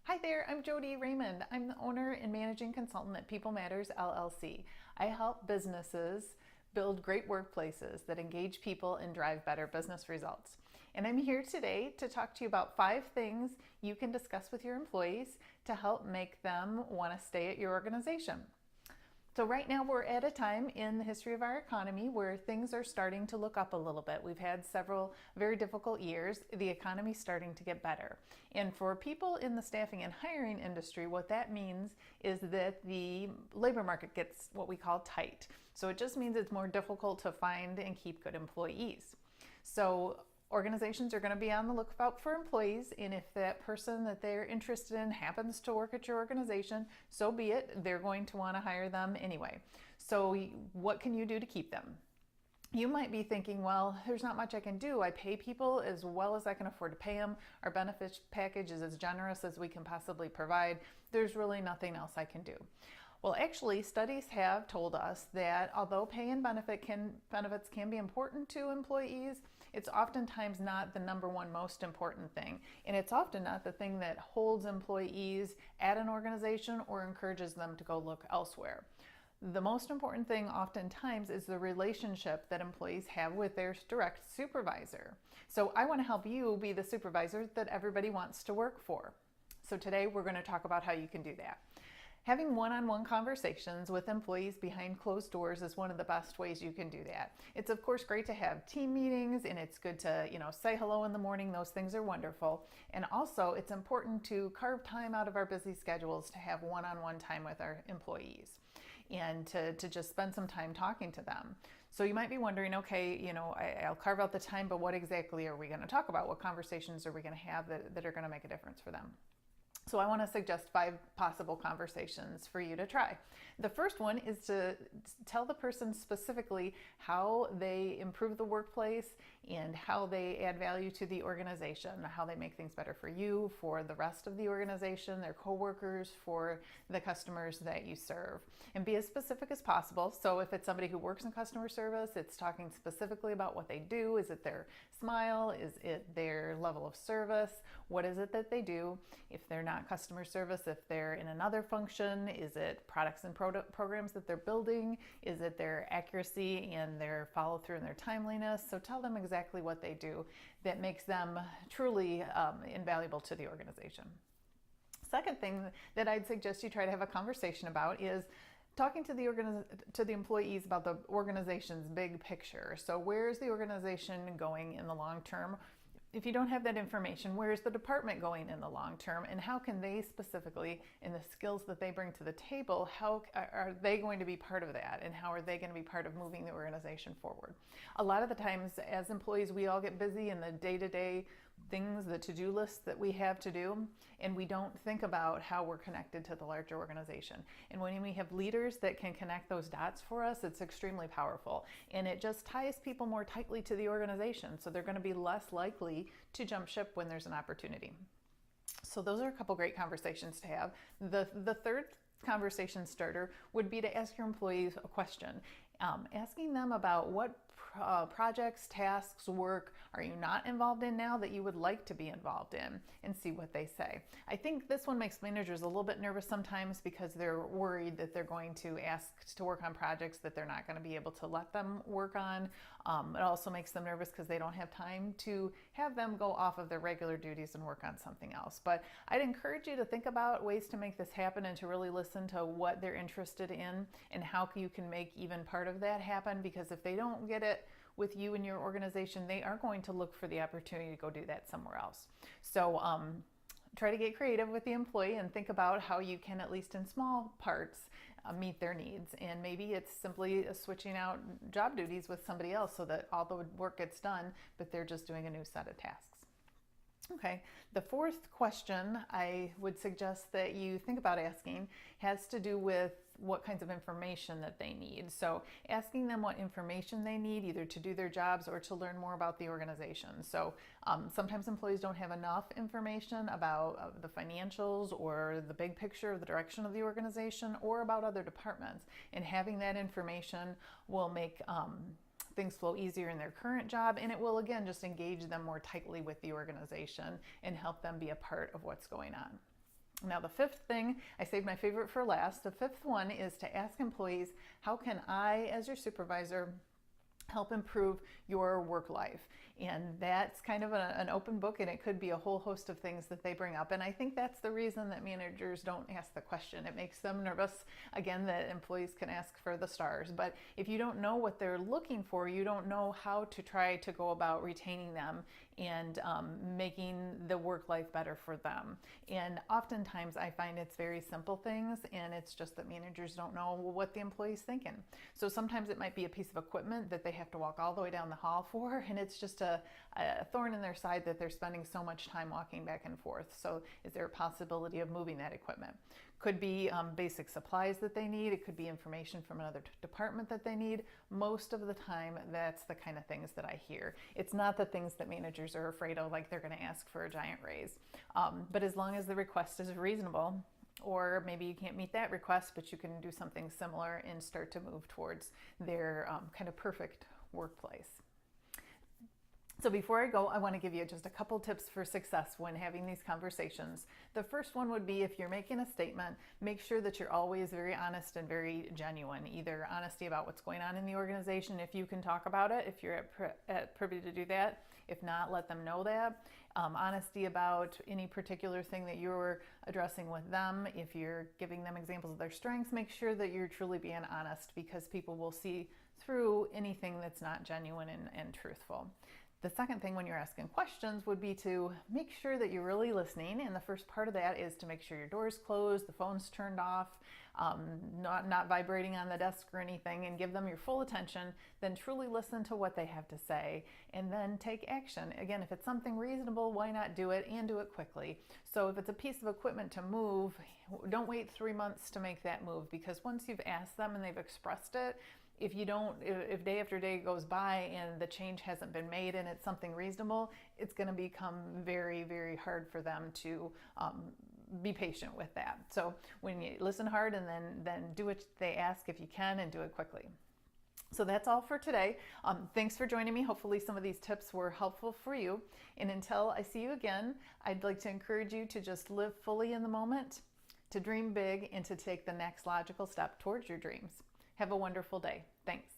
Hi there, I'm Jody Raymond. I'm the owner and managing consultant at People Matters LLC. I help businesses build great workplaces that engage people and drive better business results. And I'm here today to talk to you about 5 things you can discuss with your employees to help make them want to stay at your organization. So right now we're at a time in the history of our economy where things are starting to look up a little bit. We've had several very difficult years. The economy's starting to get better. And for people in the staffing and hiring industry, what that means is that the labor market gets what we call tight. So it just means it's more difficult to find and keep good employees. So organizations are going to be on the lookout for employees, and if that person that they're interested in happens to work at your organization, so be it. They're going to want to hire them anyway. So what can you do to keep them? You might be thinking, well, there's not much I can do. I pay people as well as I can afford to pay them. Our benefits package is as generous as we can possibly provide. There's really nothing else I can do. Well, actually, studies have told us that although pay and benefits can be important to employees, it's oftentimes not the number one most important thing. And it's often not the thing that holds employees at an organization or encourages them to go look elsewhere. The most important thing oftentimes is the relationship that employees have with their direct supervisor. So I want to help you be the supervisor that everybody wants to work for. So today we're going to talk about how you can do that. Having one-on-one conversations with employees behind closed doors is one of the best ways you can do that. It's of course great to have team meetings, and it's good to, say hello in the morning. Those things are wonderful. And also it's important to carve time out of our busy schedules to have one-on-one time with our employees and to just spend some time talking to them. So you might be wondering, okay, I'll carve out the time, but what exactly are we going to talk about? What conversations are we going to have that are going to make a difference for them? So I want to suggest 5 possible conversations for you to try. The first one is to tell the person specifically how they improve the workplace and how they add value to the organization, how they make things better for you, for the rest of the organization, their coworkers, for the customers that you serve. And be as specific as possible. So if it's somebody who works in customer service, it's talking specifically about what they do. Is it their smile? Is it their level of service? What is it that they do? If they're not customer service, if they're in another function, is it products and programs that they're building? Is it their accuracy and their follow through and their timeliness? So tell them exactly what they do that makes them truly invaluable to the organization. Second thing that I'd suggest you try to have a conversation about is talking to the employees about the organization's big picture. So where is the organization going in the long term? If you don't have that information, where is the department going in the long term, and how can they specifically, in the skills that they bring to the table, how are they going to be part of that, and how are they going to be part of moving the organization forward? A lot of the times as employees, we all get busy in the day-to-day things, the to-do lists that we have to do, and we don't think about how we're connected to the larger organization. And when we have leaders that can connect those dots for us, it's extremely powerful, and it just ties people more tightly to the organization, so they're going to be less likely to jump ship when there's an opportunity. So those are a couple great conversations to have. The third conversation starter would be to ask your employees a question, asking them about what projects, tasks, work are you not involved in now that you would like to be involved in, and see what they say. I think this one makes managers a little bit nervous sometimes because they're worried that they're going to ask to work on projects that they're not going to be able to let them work on. It also makes them nervous because they don't have time to have them go off of their regular duties and work on something else. But I'd encourage you to think about ways to make this happen and to really listen to what they're interested in and how you can make even part of that happen, because if they don't get it with you and your organization, they are going to look for the opportunity to go do that somewhere else. So try to get creative with the employee and think about how you can, at least in small parts, meet their needs. And maybe it's simply switching out job duties with somebody else so that all the work gets done, but they're just doing a new set of tasks. Okay, the fourth question I would suggest that you think about asking has to do with what kinds of information that they need. So asking them what information they need, either to do their jobs or to learn more about the organization. So sometimes employees don't have enough information about the financials or the big picture of the direction of the organization or about other departments. And having that information will make things flow easier in their current job, and it will again just engage them more tightly with the organization and help them be a part of what's going on. Now, the fifth thing, I saved my favorite for last. The fifth one is to ask employees, how can I, as your supervisor, help improve your work life? And that's kind of an open book, and it could be a whole host of things that they bring up. And I think that's the reason that managers don't ask the question. It makes them nervous, again, that employees can ask for the stars. But if you don't know what they're looking for, you don't know how to try to go about retaining them and making the work life better for them. And oftentimes I find it's very simple things, and it's just that managers don't know what the employee's thinking. So sometimes it might be a piece of equipment that they have to walk all the way down the hall for, and it's just a thorn in their side that they're spending so much time walking back and forth. So is there a possibility of moving that equipment? Could be basic supplies that they need. It could be information from another department that they need. Most of the time, that's the kind of things that I hear. It's not the things that managers are afraid of, like they're going to ask for a giant raise. But as long as the request is reasonable, or maybe you can't meet that request, but you can do something similar and start to move towards their kind of perfect workplace. So before I go, I want to give you just a couple tips for success when having these conversations. The first one would be, if you're making a statement, make sure that you're always very honest and very genuine. Either honesty about what's going on in the organization, if you can talk about it, if you're at privy to do that. If not, let them know that. Honesty about any particular thing that you're addressing with them. If you're giving them examples of their strengths, make sure that you're truly being honest, because people will see through anything that's not genuine and truthful. The second thing when you're asking questions would be to make sure that you're really listening. And the first part of that is to make sure your door's closed, the phone's turned off, not vibrating on the desk or anything, and give them your full attention. Then truly listen to what they have to say, and then take action. Again, if it's something reasonable, why not do it, and do it quickly? So if it's a piece of equipment to move, don't wait 3 months to make that move, because once you've asked them and they've expressed it, if day after day goes by and the change hasn't been made and it's something reasonable, it's going to become very, very hard for them to be patient with that. So when you listen hard and then do what they ask if you can, and do it quickly. So that's all for today. Thanks for joining me. Hopefully some of these tips were helpful for you. And until I see you again, I'd like to encourage you to just live fully in the moment, to dream big, and to take the next logical step towards your dreams. Have a wonderful day. Thanks.